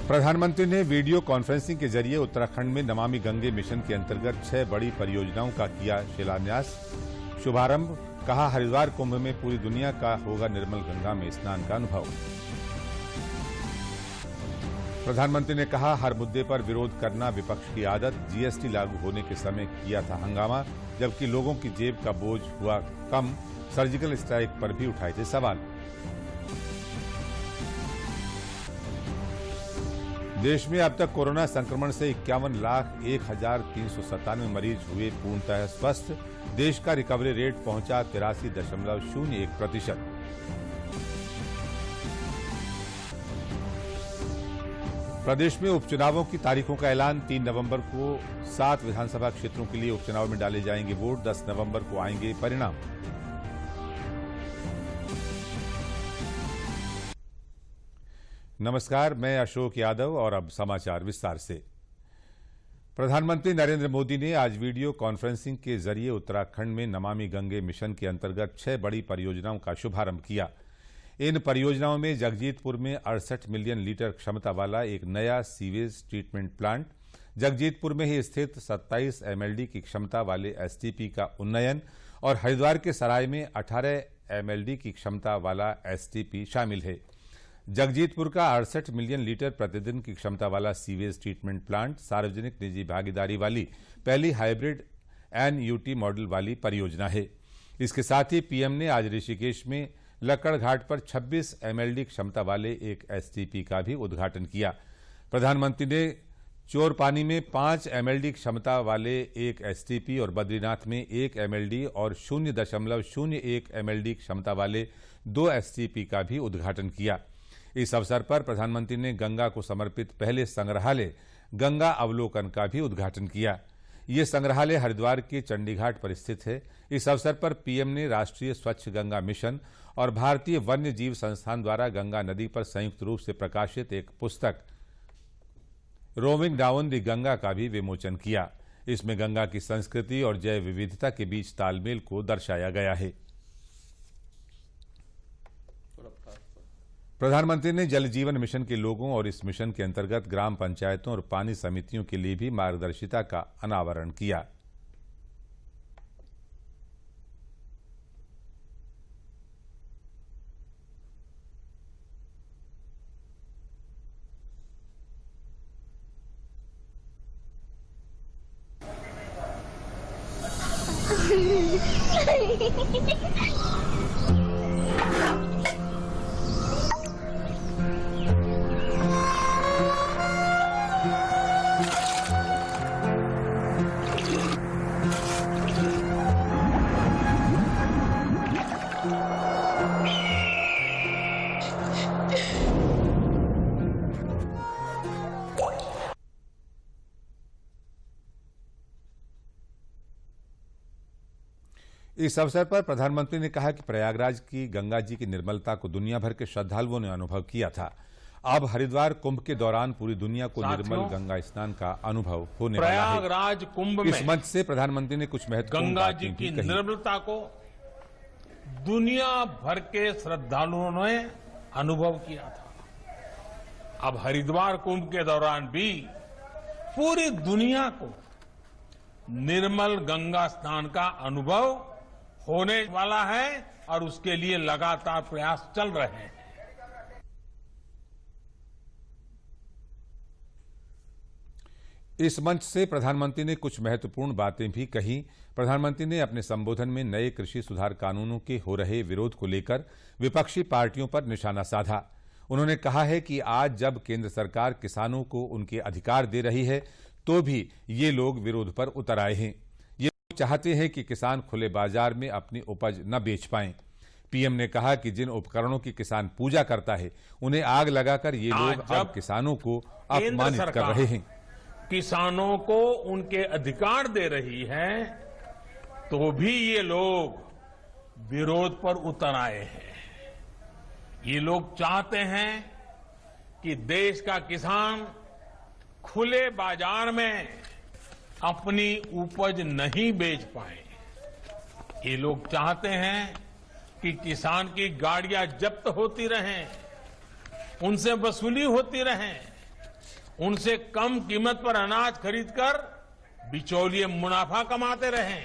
प्रधानमंत्री ने video conferencing के जरिए उत्तराखंड में नमामि गंगे मिशन के अंतर्गत 6 बड़ी परियोजनाओं का किया शिलान्यास, शुभारंभ। कहा, हरिद्वार कुंभ में पूरी दुनिया का होगा निर्मल गंगा में स्नान का अनुभव। प्रधानमंत्री ने कहा, हर मुद्दे पर विरोध करना विपक्ष की आदत। जीएसटी लागू होने के समय किया था हंगामा, जबकि लोगों की जेब का बोझ हुआ कम। सर्जिकल स्ट्राइक पर भी उठाए थे सवाल। देश में अब तक कोरोना संक्रमण से 51,01,397 मरीज हुए पूर्णतः स्वस्थ। देश का रिकवरी रेट पहुंचा 83.01%। प्रदेश में उपचुनावों की तारीखों का ऐलान। 3 नवंबर को 7 विधानसभा क्षेत्रों के लिए उपचुनाव में डाले जाएंगे वोट। 10 नवंबर को आएंगे परिणाम। नमस्कार, मैं अशोक यादव और अब समाचार विस्तार से। प्रधानमंत्री नरेंद्र मोदी ने आज वीडियो कॉन्फ्रेंसिंग के जरिए उत्तराखंड में नमामि गंगे मिशन के अंतर्गत 6 बड़ी परियोजनाओं का शुभारंभ किया। इन परियोजनाओं में जगजीतपुर में 68 मिलियन लीटर क्षमता वाला एक नया सीवेज ट्रीटमेंट प्लांट, जगजीतपुर में ही स्थित 27 एमएलडी की क्षमता वाले एसटीपी का उन्नयन और हरिद्वार के सराय में 18 एमएलडी की क्षमता वाला एसटीपी शामिल है। जगजीतपुर का 68 मिलियन लीटर प्रतिदिन की क्षमता वाला सीवेज ट्रीटमेंट प्लांट सार्वजनिक निजी भागीदारी वाली पहली हाइब्रिड एनयूटी मॉडल वाली परियोजना है। इसके साथ ही पीएम ने आज ऋषिकेश में लक्कड़ घाट पर 26 एमएलडी क्षमता वाले एक एसटीपी का भी उद्घाटन किया। प्रधानमंत्री ने चोरपानी में 5 एमएलडी क्षमता वाले एक एसटीपी और बद्रीनाथ में 1 एमएलडी और 0.01 एमएलडी क्षमता वाले 2 एसटीपी का भी उद्घाटन किया। इस अवसर पर प्रधानमंत्री ने गंगा को समर्पित पहले संग्रहालय गंगा अवलोकन का भी उद्घाटन किया। ये संग्रहालय हरिद्वार के चंडीघाट पर स्थित है। इस अवसर पर पीएम ने राष्ट्रीय स्वच्छ गंगा मिशन और भारतीय वन्य जीव संस्थान द्वारा गंगा नदी पर संयुक्त रूप से प्रकाशित एक पुस्तक रोमिंग डाउन द गंगा का भी विमोचन किया। इसमें गंगा की संस्कृति और जैव विविधता के बीच तालमेल को दर्शाया गया है। प्रधानमंत्री ने जल जीवन मिशन के लोगों और इस मिशन के अंतर्गत ग्राम पंचायतों और पानी समितियों के लिए भी मार्गदर्शिता का अनावरण किया। इस अवसर पर प्रधानमंत्री ने कहा कि प्रयागराज की गंगा जी की निर्मलता को दुनिया भर के श्रद्धालुओं ने अनुभव किया था। अब हरिद्वार कुंभ के दौरान पूरी दुनिया को निर्मल गंगा स्नान का अनुभव होने वाला है। प्रयागराज कुंभ में इस मंच से प्रधानमंत्री ने कुछ महत्वपूर्ण गंगा जी की निर्मलता को दुनिया भर के श्रद्धालुओं ने अनुभव किया था। अब हरिद्वार कुंभ के दौरान भी पूरी दुनिया को निर्मल गंगा स्नान का अनुभव होने वाला है और उसके लिए लगातार प्रयास चल रहे हैं। इस मंच से प्रधानमंत्री ने कुछ महत्वपूर्ण बातें भी कही। प्रधानमंत्री ने अपने संबोधन में नए कृषि सुधार कानूनों के हो रहे विरोध को लेकर विपक्षी पार्टियों पर निशाना साधा। उन्होंने कहा है कि आज जब केंद्र सरकार किसानों को उनके अधिकार दे रही है, तो भी ये लोग विरोध पर उतर आए हैं। ये लोग चाहते हैं कि किसान खुले बाजार में अपनी उपज न बेच पाएं। पीएम ने कहा कि जिन उपकरणों की किसान पूजा करता है, उन्हें आग लगाकर ये लोग अब किसानों को अपमानित कर रहे हैं। किसानों को उनके अधिकार दे रही है, तो भी ये लोग विरोध पर उतर आए हैं। ये लोग चाहते हैं कि देश का किसान खुले बाजार में अपनी उपज नहीं बेच पाए। ये लोग चाहते हैं कि किसान की गाड़ियां जब्त होती रहें, उनसे वसूली होती रहे, उनसे कम कीमत पर अनाज खरीदकर बिचौलिए मुनाफा कमाते रहे।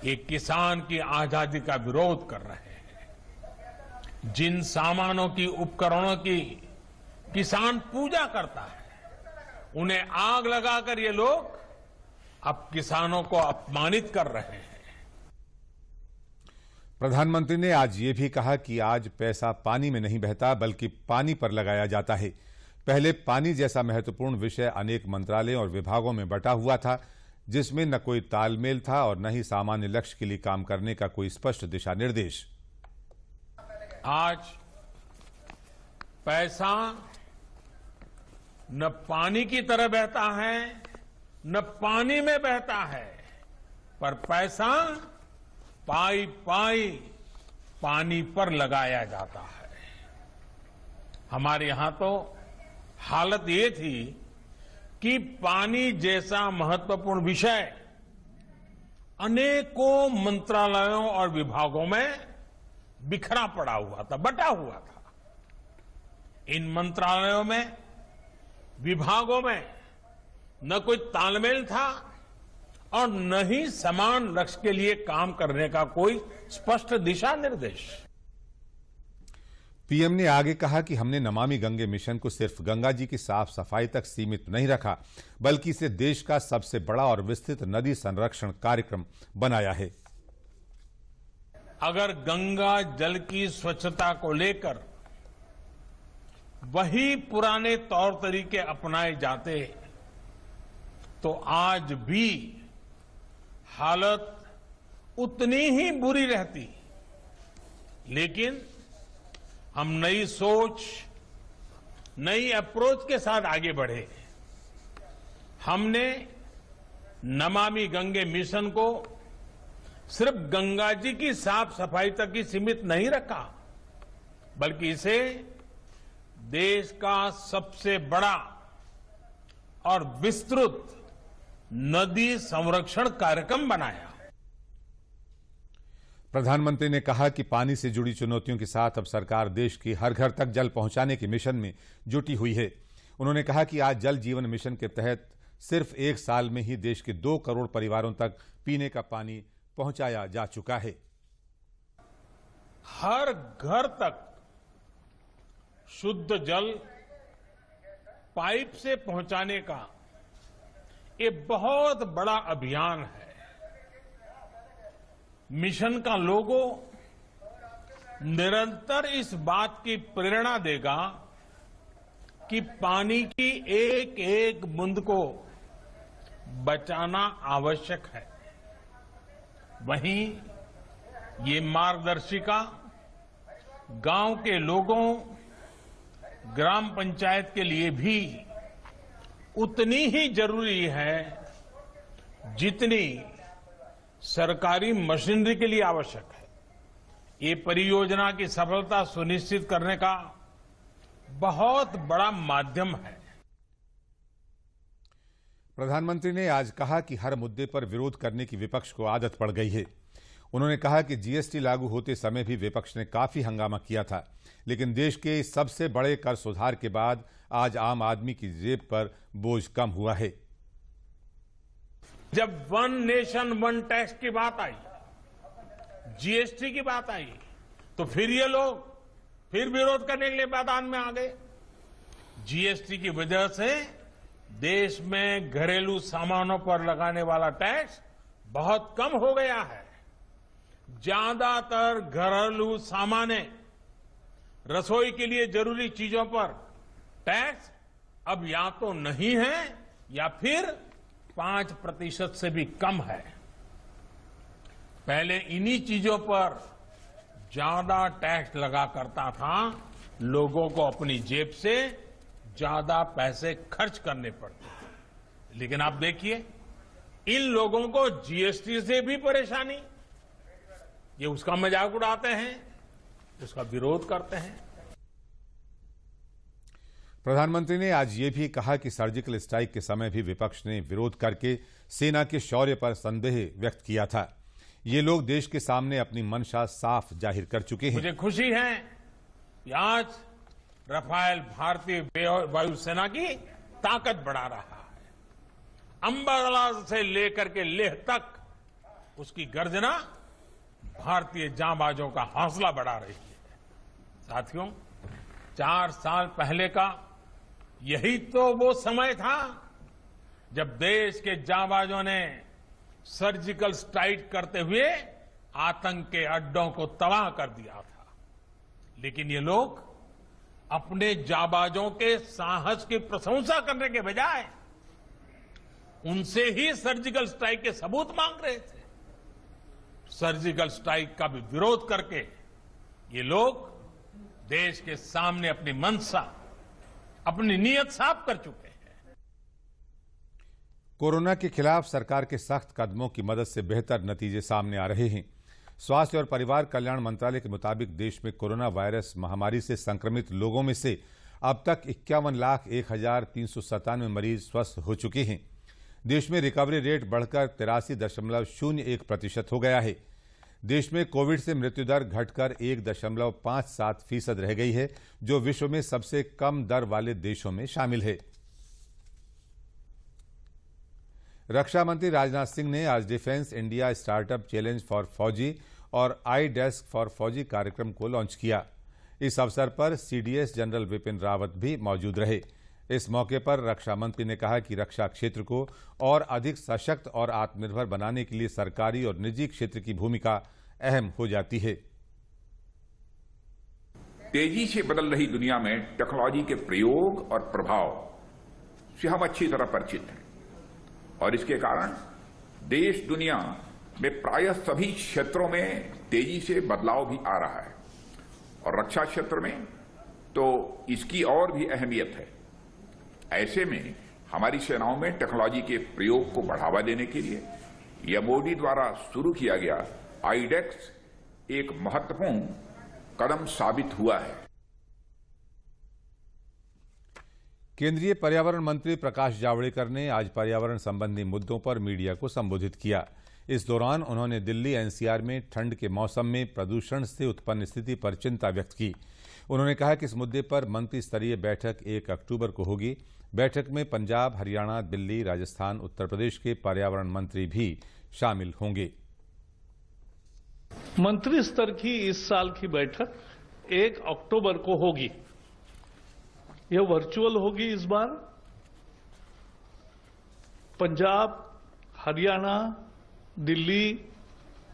ये किसान की आजादी का विरोध कर रहे हैं। जिन सामानों की, उपकरणों की किसान पूजा करता है, उन्हें आग लगाकर ये लोग अब किसानों को अपमानित कर रहे हैं। प्रधानमंत्री ने आज ये भी कहा कि आज पैसा पानी में नहीं बहता, बल्कि पानी पर लगाया जाता है। पहले पानी जैसा महत्वपूर्ण विषय अनेक मंत्रालयों और विभागों में बटा हुआ था, जिसमें न कोई तालमेल था और न ही सामान्य लक्ष्य के लिए काम करने का कोई स्पष्ट दिशा निर्देश। आज पैसा न पानी की तरह बहता है, न पानी में बहता है, पर पैसा पाई पाई पानी पर लगाया जाता है। हमारे यहां तो हालत ये थी कि पानी जैसा महत्वपूर्ण विषय अनेकों मंत्रालयों और विभागों में बिखरा पड़ा हुआ था, बटा हुआ था। इन मंत्रालयों में, विभागों में न कोई तालमेल था और न ही समान लक्ष्य के लिए काम करने का कोई स्पष्ट दिशा निर्देश। पीएम ने आगे कहा कि हमने नमामि गंगे मिशन को सिर्फ गंगा जी की साफ सफाई तक सीमित नहीं रखा, बल्कि इसे देश का सबसे बड़ा और विस्तृत नदी संरक्षण कार्यक्रम बनाया है। अगर गंगा जल की स्वच्छता को लेकर वही पुराने तौर तरीके अपनाए जाते तो आज भी हालत उतनी ही बुरी रहती। लेकिन हम नई सोच, नई अप्रोच के साथ आगे बढ़े। हमने नमामि गंगे मिशन को सिर्फ गंगा जी की साफ सफाई तक ही सीमित नहीं रखा, बल्कि इसे देश का सबसे बड़ा और विस्तृत नदी संरक्षण कार्यक्रम बनाया। प्रधानमंत्री ने कहा कि पानी से जुड़ी चुनौतियों के साथ अब सरकार देश की हर घर तक जल पहुंचाने के मिशन में जुटी हुई है। उन्होंने कहा कि आज जल जीवन मिशन के तहत सिर्फ एक साल में ही देश के 2 करोड़ परिवारों तक पीने का पानी पहुंचाया जा चुका है। हर घर तक शुद्ध जल पाइप से पहुंचाने का ये बहुत बड़ा अभियान है। मिशन का लोगो निरंतर इस बात की प्रेरणा देगा कि पानी की एक एक बूंद को बचाना आवश्यक है। वहीं ये मार्गदर्शिका गांव के लोगों, ग्राम पंचायत के लिए भी उतनी ही जरूरी है जितनी सरकारी मशीनरी के लिए आवश्यक है। ये परियोजना की सफलता सुनिश्चित करने का बहुत बड़ा माध्यम है। प्रधानमंत्री ने आज कहा कि हर मुद्दे पर विरोध करने की विपक्ष को आदत पड़ गई है। उन्होंने कहा कि जीएसटी लागू होते समय भी विपक्ष ने काफी हंगामा किया था, लेकिन देश के सबसे बड़े कर सुधार के बाद आज आम आदमी की जेब पर बोझ कम हुआ है। जब वन नेशन वन टैक्स की बात आई, जीएसटी की बात आई, तो फिर ये लोग फिर विरोध करने के लिए मैदान में आ गए। जीएसटी की वजह से देश में घरेलू सामानों पर लगाने वाला टैक्स बहुत कम हो गया है। ज्यादातर घरेलू सामाने, रसोई के लिए जरूरी चीजों पर टैक्स अब या तो नहीं है या फिर 5% से भी कम है। पहले इन्हीं चीजों पर ज्यादा टैक्स लगा करता था, लोगों को अपनी जेब से ज्यादा पैसे खर्च करने पड़ते थे। लेकिन आप देखिए, इन लोगों को जीएसटी से भी परेशानी, ये उसका मजाक उड़ाते हैं, उसका विरोध करते हैं। प्रधानमंत्री ने आज ये भी कहा कि सर्जिकल स्ट्राइक के समय भी विपक्ष ने विरोध करके सेना के शौर्य पर संदेह व्यक्त किया था। ये लोग देश के सामने अपनी मंशा साफ जाहिर कर चुके हैं। मुझे खुशी है कि आज रफाल भारतीय वायुसेना की ताकत बढ़ा रहा है। अंबाला से लेकर के लेह तक उसकी गर्जना भारतीय जांबाजों का हौसला बढ़ा रही है। साथियों, 4 साल पहले का यही तो वो समय था जब देश के जांबाजों ने सर्जिकल स्ट्राइक करते हुए आतंक के अड्डों को तबाह कर दिया था। लेकिन ये लोग अपने जांबाजों के साहस की प्रशंसा करने के बजाय उनसे ही सर्जिकल स्ट्राइक के सबूत मांग रहे थे। सर्जिकल स्ट्राइक का भी विरोध करके ये लोग देश के सामने अपनी मंशा, अपनी नीयत साफ कर चुके हैं। कोरोना के खिलाफ सरकार के सख्त कदमों की मदद से बेहतर नतीजे सामने आ रहे हैं। स्वास्थ्य और परिवार कल्याण मंत्रालय के मुताबिक देश में कोरोना वायरस महामारी से संक्रमित लोगों में से अब तक 51,01,397 मरीज स्वस्थ हो चुके हैं। देश में रिकवरी रेट बढ़कर 83.01% हो गया है। देश में कोविड से मृत्यु दर घटकर 1.57% रह गई है, जो विश्व में सबसे कम दर वाले देशों में शामिल है। रक्षा मंत्री राजनाथ सिंह ने आज defence India startup challenge for फौजी और आई डेस्क फॉर फौजी कार्यक्रम को लॉन्च किया। इस अवसर पर सीडीएस जनरल विपिन रावत भी मौजूद रहे। इस मौके पर रक्षा मंत्री ने कहा कि रक्षा क्षेत्र को और अधिक सशक्त और आत्मनिर्भर बनाने के लिए सरकारी और निजी क्षेत्र की भूमिका अहम हो जाती है। तेजी से बदल रही दुनिया में टेक्नोलॉजी के प्रयोग और प्रभाव से हम अच्छी तरह परिचित हैं और इसके कारण देश दुनिया में प्रायः सभी क्षेत्रों में तेजी से बदलाव भी आ रहा है और रक्षा क्षेत्र में तो इसकी और भी अहमियत है। ऐसे में हमारी सेनाओं में टेक्नोलॉजी के प्रयोग को बढ़ावा देने के लिए यह मोदी द्वारा शुरू किया गया आईडेक्स एक महत्वपूर्ण कदम साबित हुआ है। केंद्रीय पर्यावरण मंत्री प्रकाश जावड़ेकर ने आज पर्यावरण संबंधी मुद्दों पर मीडिया को संबोधित किया। इस दौरान उन्होंने दिल्ली एनसीआर में ठंड के मौसम में प्रदूषण से उत्पन्न स्थिति पर चिंता व्यक्त की। उन्होंने कहा कि इस मुद्दे पर मंत्री स्तरीय बैठक 1 अक्टूबर को होगी। बैठक में पंजाब, हरियाणा, दिल्ली, राजस्थान, उत्तर प्रदेश के पर्यावरण मंत्री भी शामिल होंगे। मंत्री स्तर की इस साल की बैठक 1 अक्टूबर को होगी। यह वर्चुअल होगी इस बार। पंजाब, हरियाणा, दिल्ली,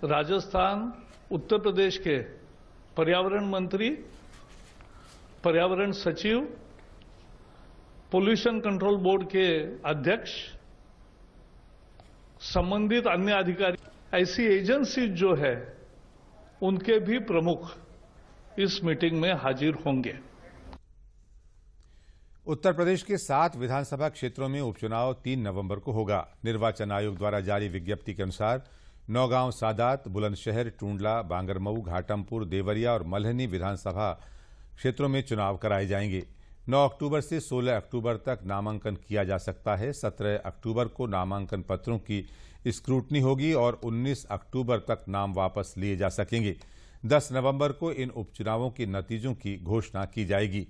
राजस्थान, उत्तर प्रदेश के पर्यावरण मंत्री, पर्यावरण सचिव, पोल्यूशन कंट्रोल बोर्ड के अध्यक्ष, संबंधित अन्य अधिकारी, ऐसी एजेंसी जो है उनके भी प्रमुख इस मीटिंग में हाजिर होंगे। उत्तर प्रदेश के 7 विधानसभा क्षेत्रों में उपचुनाव 3 नवंबर को होगा। निर्वाचन आयोग द्वारा जारी विज्ञप्ति के अनुसार नौगांव, सादात, बुलंदशहर, टूंडला, बांगरमऊ, घाटमपुर, देवरिया और मल्हनी विधानसभा क्षेत्रों में चुनाव कराए जाएंगे। 9 अक्टूबर से 16 अक्टूबर तक नामांकन किया जा सकता है। 17 अक्टूबर को नामांकन पत्रों की स्क्रूटनी होगी और 19 अक्टूबर तक नाम वापस लिए जा सकेंगे। 10 नवंबर को इन उपचुनावों के नतीजों की घोषणा की जाएगी।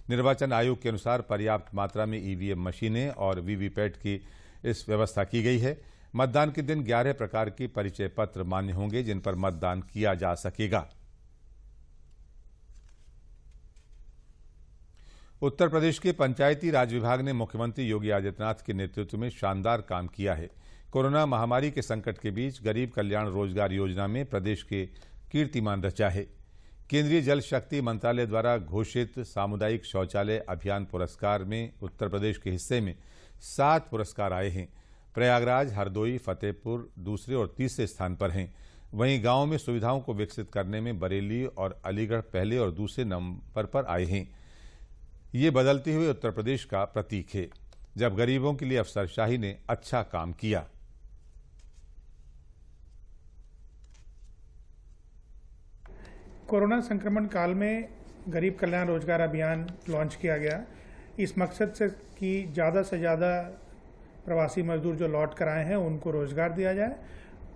निर्वाचन आयोग के अनुसार पर्याप्त मात्रा में ईवीएम मशीनें और वीवीपैट की इस व्यवस्था की गई है। मतदान के दिन 11 प्रकार के परिचय पत्र मान्य होंगे जिन पर मतदान किया जा सकेगा। उत्तर प्रदेश के पंचायती राज विभाग ने मुख्यमंत्री योगी आदित्यनाथ के नेतृत्व में शानदार काम किया है। कोरोना महामारी के संकट के बीच गरीब कल्याण रोजगार योजना में प्रदेश के कीर्तिमान रचा है। केंद्रीय जल शक्ति मंत्रालय द्वारा घोषित सामुदायिक शौचालय अभियान पुरस्कार में उत्तर प्रदेश के हिस्से में 7 पुरस्कार आए हैं। प्रयागराज, हरदोई, फतेहपुर दूसरे और तीसरे स्थान पर हैं। वहीं गांव में सुविधाओं को विकसित करने में बरेली और अलीगढ़ पहले और दूसरे नंबर पर आए हैं। ये बदलते हुए उत्तर प्रदेश का प्रतीक है, जब गरीबों के लिए अफसरशाही ने अच्छा काम किया। कोरोना संक्रमण काल में गरीब कल्याण रोजगार अभियान लॉन्च किया गया। इस मकसद से कि ज़्यादा से ज़्यादा प्रवासी मजदूर जो लौट कर आए हैं उनको रोजगार दिया जाए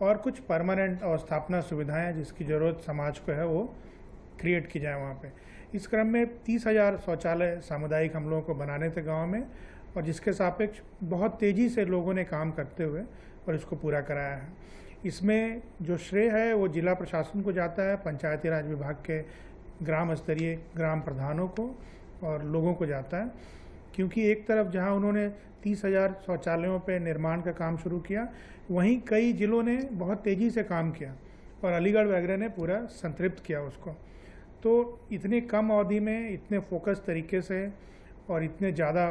और कुछ परमानेंट अवस्थापना सुविधाएं जिसकी ज़रूरत समाज को है वो क्रिएट की जाए वहाँ पे। इस क्रम में 30,000 शौचालय सामुदायिक हम लोगों को बनाने थे गाँव में और जिसके सापेक्ष बहुत तेज़ी से लोगों ने काम करते हुए और इसको पूरा कराया है। इसमें जो श्रेय है वो जिला प्रशासन को जाता है, पंचायती राज विभाग के ग्राम स्तरीय ग्राम प्रधानों को और लोगों को जाता है, क्योंकि एक तरफ जहां उन्होंने 30,000 शौचालयों पे निर्माण का काम शुरू किया, वहीं कई जिलों ने बहुत तेज़ी से काम किया और अलीगढ़ वगैरह ने पूरा संतृप्त किया उसको। तो इतने कम अवधि में इतने फोकस तरीके से और इतने ज़्यादा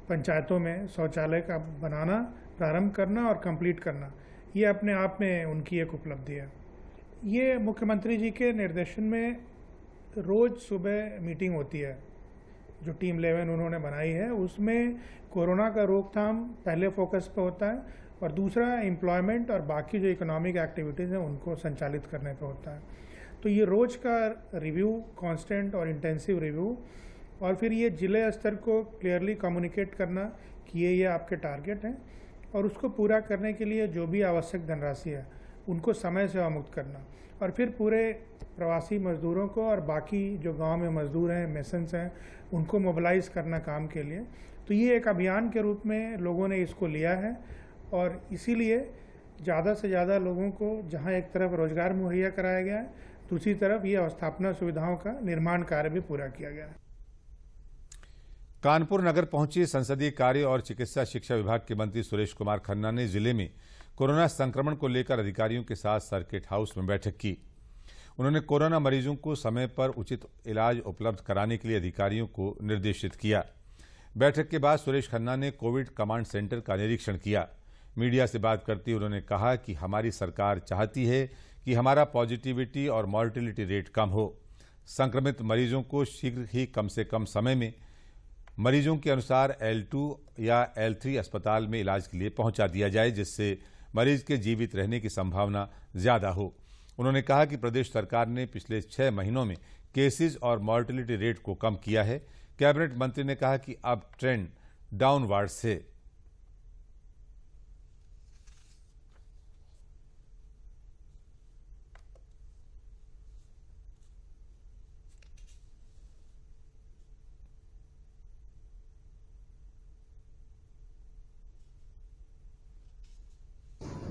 पंचायतों में शौचालय का बनाना, प्रारंभ करना और कंप्लीट करना, ये अपने आप में उनकी एक उपलब्धि है। ये मुख्यमंत्री जी के निर्देशन में रोज़ सुबह मीटिंग होती है, जो टीम 11 उन्होंने बनाई है, उसमें कोरोना का रोकथाम पहले फोकस पे होता है और दूसरा एम्प्लॉयमेंट और बाकी जो इकोनॉमिक एक्टिविटीज़ हैं उनको संचालित करने पे होता है। तो ये रोज़ का रिव्यू, कांस्टेंट और इंटेंसिव रिव्यू, और फिर ये जिले स्तर को क्लियरली कम्युनिकेट करना कि ये आपके टारगेट हैं और उसको पूरा करने के लिए जो भी आवश्यक धनराशि है उनको समय से अवमुक्त करना, और फिर पूरे प्रवासी मजदूरों को और बाकी जो गांव में मजदूर हैं, मेसन्स हैं, उनको मोबिलाइज करना काम के लिए। तो ये एक अभियान के रूप में लोगों ने इसको लिया है और इसीलिए ज़्यादा से ज़्यादा लोगों को जहां एक तरफ रोजगार मुहैया कराया गया है, दूसरी तरफ ये अवस्थापना सुविधाओं का निर्माण कार्य भी पूरा किया गया है। कानपुर नगर पहुंचे संसदीय कार्य और चिकित्सा शिक्षा विभाग के मंत्री सुरेश कुमार खन्ना ने जिले में कोरोना संक्रमण को लेकर अधिकारियों के साथ सर्किट हाउस में बैठक की। उन्होंने कोरोना मरीजों को समय पर उचित इलाज उपलब्ध कराने के लिए अधिकारियों को निर्देशित किया। बैठक के बाद सुरेश खन्ना ने कोविड कमांड सेंटर का निरीक्षण किया। मीडिया से बात करते हुए उन्होंने कहा कि हमारी सरकार चाहती है कि हमारा पॉजिटिविटी और मॉर्टिलिटी रेट कम हो। संक्रमित मरीजों को शीघ्र ही कम से कम समय में मरीजों के अनुसार L2 या L3 अस्पताल में इलाज के लिए पहुंचा दिया जाए, जिससे मरीज के जीवित रहने की संभावना ज्यादा हो। उन्होंने कहा कि प्रदेश सरकार ने पिछले 6 महीनों में केसेज और मॉर्टिलिटी रेट को कम किया है। कैबिनेट मंत्री ने कहा कि अब ट्रेंड डाउनवर्ड से।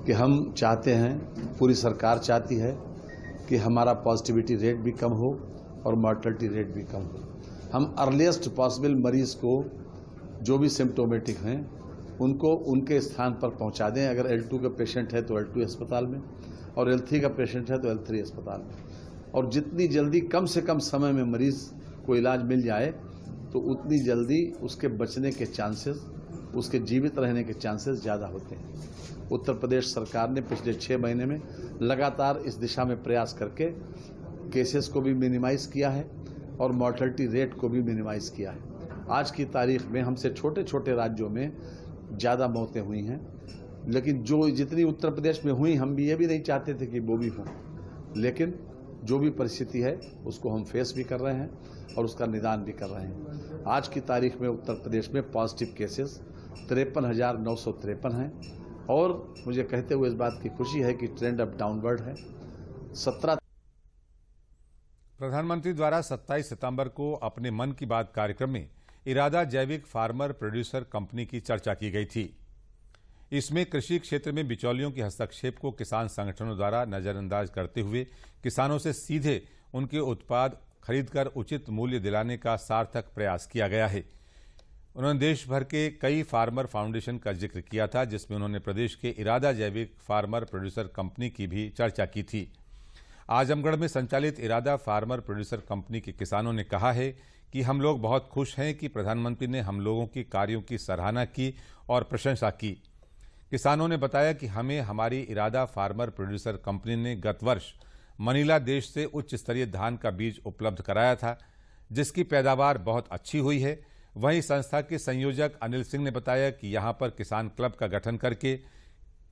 कि हम चाहते हैं, पूरी सरकार चाहती है कि हमारा पॉजिटिविटी रेट भी कम हो और मॉर्टलिटी रेट भी कम हो। हम अर्लीस्ट पॉसिबल मरीज को जो भी सिम्टोमेटिक हैं उनको उनके स्थान पर पहुंचा दें। अगर L2 का पेशेंट है तो L2 अस्पताल में और L3 का पेशेंट है तो L3 अस्पताल में, और जितनी जल्दी कम से कम समय में मरीज को इलाज मिल जाए तो उतनी जल्दी उसके बचने के चांसेस, उसके जीवित रहने के चांसेस ज़्यादा होते हैं। उत्तर प्रदेश सरकार ने पिछले 6 महीने में लगातार इस दिशा में प्रयास करके केसेस को भी मिनिमाइज किया है और मॉर्टलिटी रेट को भी मिनिमाइज किया है। आज की तारीख में हमसे छोटे छोटे राज्यों में ज़्यादा मौतें हुई हैं, लेकिन जितनी उत्तर प्रदेश में हुई, हम भी ये भी नहीं चाहते थे कि वो भी हों, लेकिन जो भी परिस्थिति है उसको हम फेस भी कर रहे हैं और उसका निदान भी कर रहे हैं। आज की तारीख में उत्तर प्रदेश में पॉजिटिव केसेस 53,953 हैं और मुझे कहते हुए इस बात की खुशी है कि ट्रेंड अब डाउनवर्ड है। 17 प्रधानमंत्री द्वारा 27 सितंबर को अपने मन की बात कार्यक्रम में इरादा जैविक फार्मर प्रोड्यूसर कंपनी की चर्चा की गई थी। इसमें कृषि क्षेत्र में बिचौलियों के हस्तक्षेप को किसान संगठनों द्वारा नजरअंदाज करते हुए किसानों से सीधे उनके उत्पाद खरीदकर उचित मूल्य दिलाने का सार्थक प्रयास किया गया है। उन्होंने देश भर के कई फार्मर फाउंडेशन का जिक्र किया था, जिसमें उन्होंने प्रदेश के इरादा जैविक फार्मर प्रोड्यूसर कंपनी की भी चर्चा की थी। आजमगढ़ में संचालित इरादा फार्मर प्रोड्यूसर कंपनी के किसानों ने कहा है कि हम लोग बहुत खुश हैं कि प्रधानमंत्री ने हम लोगों के कार्यों की सराहना की और प्रशंसा की। किसानों ने बताया कि हमें हमारी इरादा फार्मर प्रोड्यूसर कंपनी ने गत वर्ष मनीला देश से उच्च स्तरीय धान का बीज उपलब्ध कराया था, जिसकी पैदावार बहुत अच्छी हुई है। वहीं संस्था के संयोजक अनिल सिंह ने बताया कि यहां पर किसान क्लब का गठन करके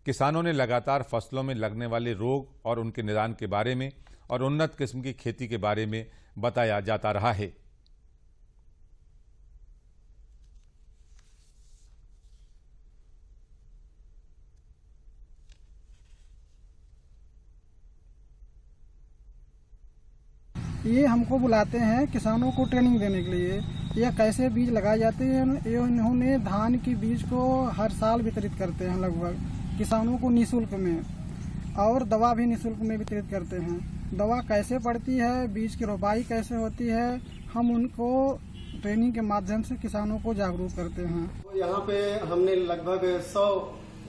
किसानों ने लगातार फसलों में लगने वाले रोग और उनके निदान के बारे में और उन्नत किस्म की खेती के बारे में बताया जाता रहा है। ये हमको बुलाते हैं किसानों को ट्रेनिंग देने के लिए यह कैसे बीज लगाए जाते हैं। इन्होंने धान की बीज को हर साल वितरित करते हैं लगभग किसानों को निःशुल्क में, और दवा भी निःशुल्क में वितरित करते हैं। दवा कैसे पड़ती है, बीज की रोपाई कैसे होती है, हम उनको ट्रेनिंग के माध्यम से किसानों को जागरूक करते हैं। यहाँ पे हमने लगभग 100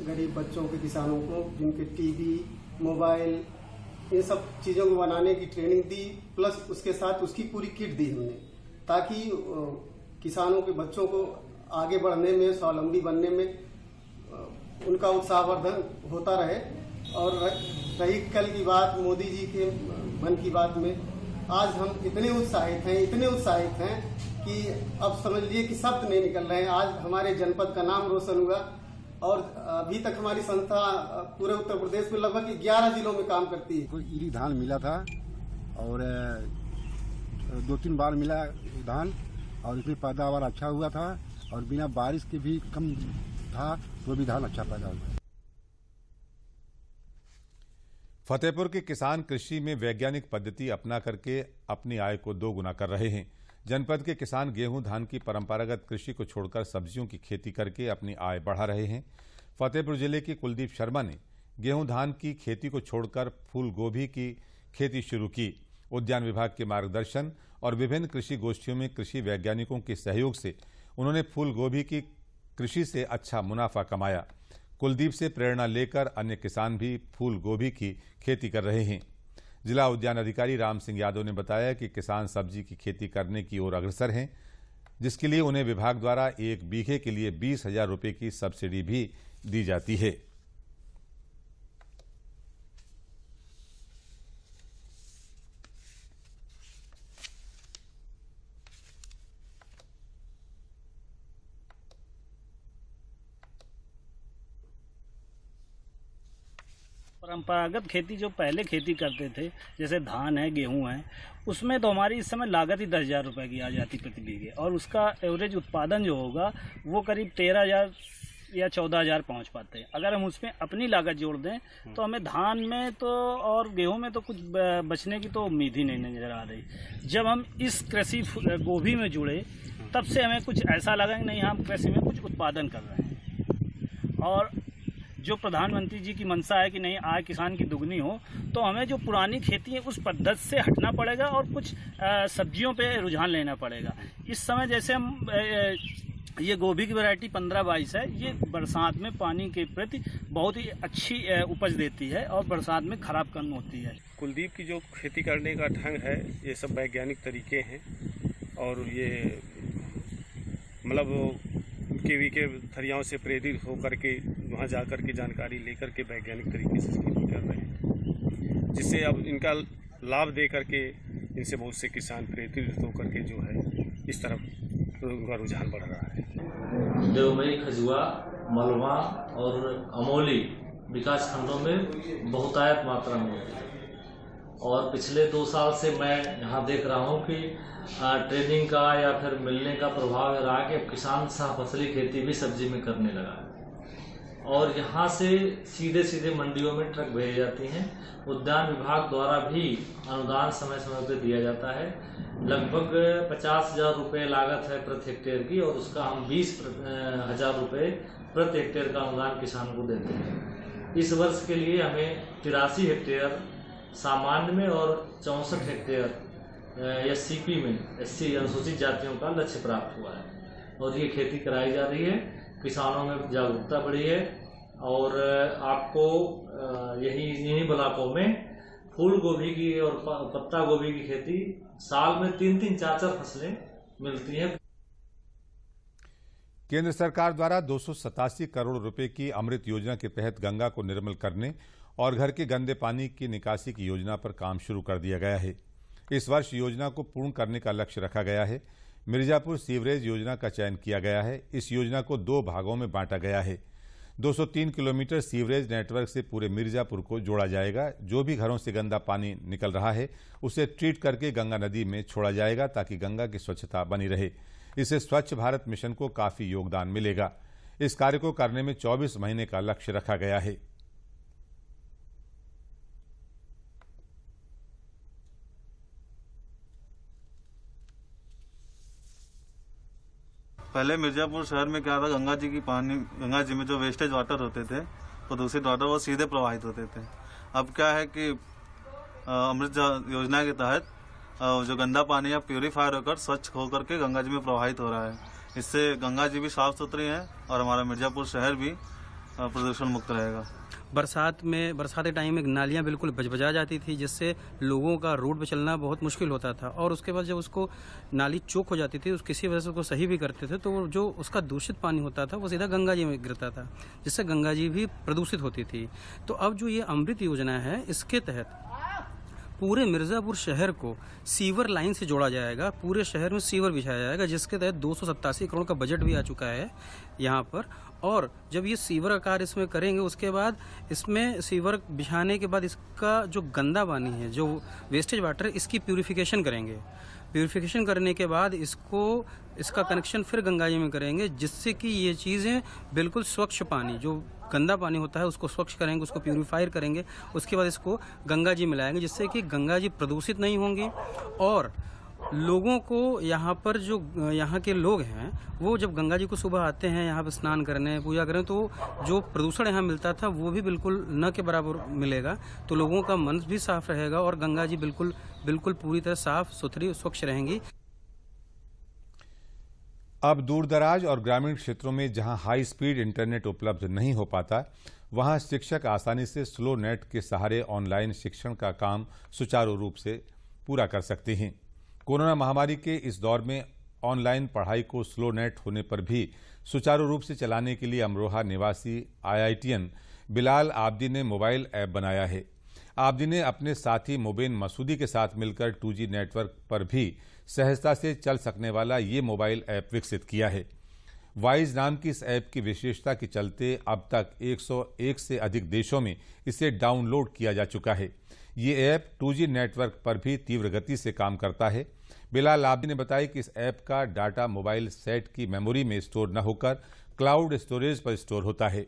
गरीब बच्चों के किसानों को जिनके टीवी, मोबाइल, इन सब चीज़ों को बनाने की ट्रेनिंग दी, प्लस उसके साथ उसकी पूरी किट दी हमने, ताकि किसानों के बच्चों को आगे बढ़ने में, स्वावलंबी बनने में उनका उत्साहवर्धन होता रहे। और रही कल की बात मोदी जी के मन की बात में, आज हम इतने उत्साहित हैं कि अब समझ लिए कि शब्द नहीं निकल रहे हैं। आज हमारे जनपद का नाम रोशन हुआ और अभी तक हमारी संस्था पूरे उत्तर प्रदेश में लगभग 11 जिलों में काम करती है। कोई ईरी धान मिला था और 2-3 बार मिला धान, और इसमें पैदावार अच्छा हुआ था, और बिना बारिश के भी कम था तो भी धान अच्छा पैदा हुआ। फतेहपुर के किसान कृषि में वैज्ञानिक पद्धति अपना करके अपनी आय को दोगुना कर रहे हैं। जनपद के किसान गेहूं धान की परंपरागत कृषि को छोड़कर सब्जियों की खेती करके अपनी आय बढ़ा रहे हैं। फतेहपुर जिले के कुलदीप शर्मा ने गेहूं धान की खेती को छोड़कर फूल गोभी की खेती शुरू की। उद्यान विभाग के मार्गदर्शन और विभिन्न कृषि गोष्ठियों में कृषि वैज्ञानिकों के सहयोग से उन्होंने फूल गोभी की कृषि से अच्छा मुनाफा कमाया। कुलदीप से प्रेरणा लेकर अन्य किसान भी फूल गोभी की खेती कर रहे हैं। जिला उद्यान अधिकारी राम सिंह यादव ने बताया कि किसान सब्जी की खेती करने की ओर अग्रसर हैं, जिसके लिए उन्हें विभाग द्वारा 1 बीघे के लिए 20,000 रुपये की सब्सिडी भी दी जाती है। परंपरागत खेती जो पहले खेती करते थे, जैसे धान है, गेहूं है, उसमें तो हमारी इस समय लागत ही 10,000 रुपये की आ जाती प्रति बीघे, और उसका एवरेज उत्पादन जो होगा वो करीब 13,000 या 14,000 पहुंच पाते हैं। अगर हम उसमें अपनी लागत जोड़ दें तो हमें धान में तो और गेहूं में तो कुछ बचने की तो उम्मीद ही नहीं नजर आ रही। जब हम इस कृषि गोभी में जुड़े तब से हमें कुछ ऐसा लगा कि नहीं, हम कृषि में कुछ उत्पादन कर रहे हैं। और जो प्रधानमंत्री जी की मंशा है कि नहीं आय किसान की दुगनी हो, तो हमें जो पुरानी खेती है उस पद्धति से हटना पड़ेगा और कुछ सब्जियों पे रुझान लेना पड़ेगा। इस समय जैसे हम ये गोभी की वैरायटी 15-22 है, ये बरसात में पानी के प्रति बहुत ही अच्छी उपज देती है और बरसात में खराब कम होती है। कुलदीप की जो खेती करने का ढंग है, ये सब वैज्ञानिक तरीके हैं, और ये मतलब केवी के थरियाओं से प्रेरित होकर के वहाँ जा कर के जानकारी लेकर के वैज्ञानिक तरीके से खेती कर रहे हैं, जिससे अब इनका लाभ दे करके इनसे बहुत से किसान प्रेरित होकर के जो है इस तरफ उनका रुझान बढ़ रहा है। देवमई, खजुआ, मलवा और अमोली विकास खंडों में बहुतायत मात्रा में होती है, और पिछले 2 साल से मैं यहाँ देख रहा हूँ कि ट्रेनिंग का या फिर मिलने का प्रभाव रहा कि अब किसान सहफसली खेती भी सब्जी में करने लगा है, और यहाँ से सीधे सीधे मंडियों में ट्रक भेजी जाती हैं। उद्यान विभाग द्वारा भी अनुदान समय समय पर दिया जाता है। लगभग 50,000 रुपये लागत है प्रति हेक्टेयर की, और उसका हम 20,000 रुपये प्रति हेक्टेयर का अनुदान किसान को देते हैं। इस वर्ष के लिए हमें 83 हेक्टेयर सामान्य में और 64 हेक्टेयर SCP में SC अनुसूचित जातियों का लक्ष्य प्राप्त हुआ है, और ये खेती कराई जा रही है। किसानों में जागरूकता बढ़ी है, और आपको इन्हीं ब्लॉकों में फूल गोभी की और पत्ता गोभी की खेती साल में 3-3, 4-4 फसलें मिलती हैं। केंद्र सरकार द्वारा 287 करोड़ रुपए की अमृत योजना के तहत गंगा को निर्मल करने और घर के गंदे पानी की निकासी की योजना पर काम शुरू कर दिया गया है। इस वर्ष योजना को पूर्ण करने का लक्ष्य रखा गया है। मिर्जापुर सीवरेज योजना का चयन किया गया है। इस योजना को 2 भागों में बांटा गया है। 203 किलोमीटर सीवरेज नेटवर्क से पूरे मिर्जापुर को जोड़ा जाएगा। जो भी घरों से गंदा पानी निकल रहा है उसे ट्रीट करके गंगा नदी में छोड़ा जाएगा, ताकि गंगा की स्वच्छता बनी रहे। इससे स्वच्छ भारत मिशन को काफी योगदान मिलेगा। इस कार्य को करने में 24 महीने का लक्ष्य रखा गया है। पहले मिर्जापुर शहर में क्या था, गंगा जी में जो वेस्टेज वाटर होते थे, प्रदूषित वाटर, वो सीधे प्रवाहित होते थे। अब क्या है कि अमृत योजना के तहत जो गंदा पानी है प्यूरीफायर होकर स्वच्छ होकर के गंगा जी में प्रवाहित हो रहा है। इससे गंगा जी भी साफ सुथरी है और हमारा मिर्जापुर शहर भी प्रदूषण मुक्त रहेगा। बरसात के टाइम में नालियाँ बिल्कुल बजबजा जाती थी, जिससे लोगों का रोड पे चलना बहुत मुश्किल होता था। और उसके बाद जब उसको नाली चोक हो जाती थी, किसी वजह से उसको सही भी करते थे, तो जो उसका दूषित पानी होता था वो सीधा गंगा जी में गिरता था, जिससे गंगा जी भी प्रदूषित होती थी। तो अब जो ये अमृत योजना है, इसके तहत पूरे मिर्ज़ापुर शहर को सीवर लाइन से जोड़ा जाएगा, पूरे शहर में सीवर बिछाया जाएगा, जिसके तहत 287 करोड़ का बजट भी आ चुका है यहाँ पर। और जब ये सीवर का कार्य इसमें करेंगे, उसके बाद इसमें सीवर बिछाने के बाद इसका जो गंदा पानी है, जो वेस्टेज वाटर है, इसकी प्यूरिफिकेशन करेंगे। प्यूरिफिकेशन करने के बाद इसका कनेक्शन फिर गंगा जी में करेंगे, जिससे कि ये चीज़ें बिल्कुल स्वच्छ पानी, जो गंदा पानी होता है उसको स्वच्छ करेंगे, उसको प्यूरिफायर करेंगे, उसके बाद इसको गंगा जी मिलाएंगे, जिससे कि गंगा जी प्रदूषित नहीं होंगी। और लोगों को यहाँ पर जो यहाँ के लोग हैं, वो जब गंगा जी को सुबह आते हैं यहाँ पर स्नान करने, पूजा करें, तो जो प्रदूषण यहाँ मिलता था वो भी बिल्कुल न के बराबर मिलेगा। तो लोगों का मन भी साफ रहेगा और गंगा जी बिल्कुल पूरी तरह साफ सुथरी स्वच्छ रहेंगी। अब दूरदराज और ग्रामीण क्षेत्रों में जहां हाई स्पीड इंटरनेट उपलब्ध नहीं हो पाता, वहां शिक्षक आसानी से स्लो नेट के सहारे ऑनलाइन शिक्षण का काम सुचारू रूप से पूरा कर सकते हैं। कोरोना महामारी के इस दौर में ऑनलाइन पढ़ाई को स्लो नेट होने पर भी सुचारू रूप से चलाने के लिए अमरोहा निवासी IITian बिलाल आब्दी ने मोबाइल ऐप बनाया है। आब्दी ने अपने साथी मुबीन मसूदी के साथ मिलकर 2G नेटवर्क पर भी सहजता से चल सकने वाला ये मोबाइल ऐप विकसित किया है। वाइज नाम की इस ऐप की विशेषता के चलते अब तक 101 से अधिक देशों में इसे डाउनलोड किया जा चुका है। ये ऐप 2G नेटवर्क पर भी तीव्र गति से काम करता है। बिलाल आब्दी ने बताया कि इस ऐप का डाटा मोबाइल सेट की मेमोरी में स्टोर न होकर क्लाउड स्टोरेज पर स्टोर होता है।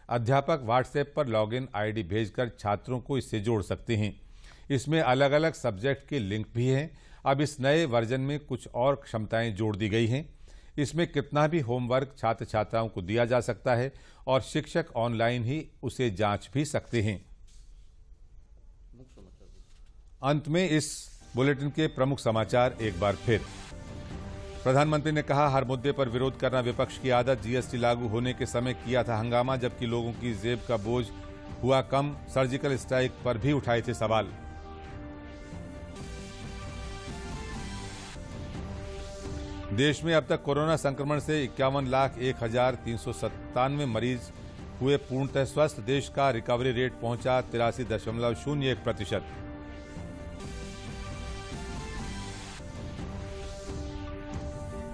अध्यापक व्हाट्सएप पर लॉगिन आईडी भेजकर छात्रों को इससे जोड़ सकते हैं। इसमें अलग अलग सब्जेक्ट के लिंक भी हैं। अब इस नए वर्जन में कुछ और क्षमताएं जोड़ दी गई हैं। इसमें कितना भी होमवर्क छात्र छात्राओं को दिया जा सकता है और शिक्षक ऑनलाइन ही उसे जांच भी सकते हैं। अंत में इस बुलेटिन के प्रमुख समाचार एक बार फिर। प्रधानमंत्री ने कहा, हर मुद्दे पर विरोध करना विपक्ष की आदत। GST लागू होने के समय किया था हंगामा, जबकि लोगों की जेब का बोझ हुआ कम। सर्जिकल स्ट्राइक पर भी उठाए थे सवाल। देश में अब तक कोरोना संक्रमण से 51,01,397 मरीज हुए पूर्णतः स्वस्थ। देश का रिकवरी रेट पहुंचा 83.01%।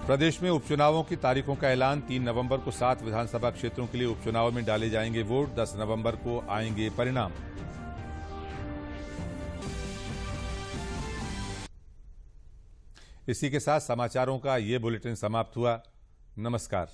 प्रदेश में उपचुनावों की तारीखों का ऐलान। 3 नवंबर को 7 विधानसभा क्षेत्रों के लिए उपचुनाव में डाले जाएंगे वोट। 10 नवंबर को आएंगे परिणाम। इसी के साथ समाचारों का ये बुलेटिन समाप्त हुआ। नमस्कार।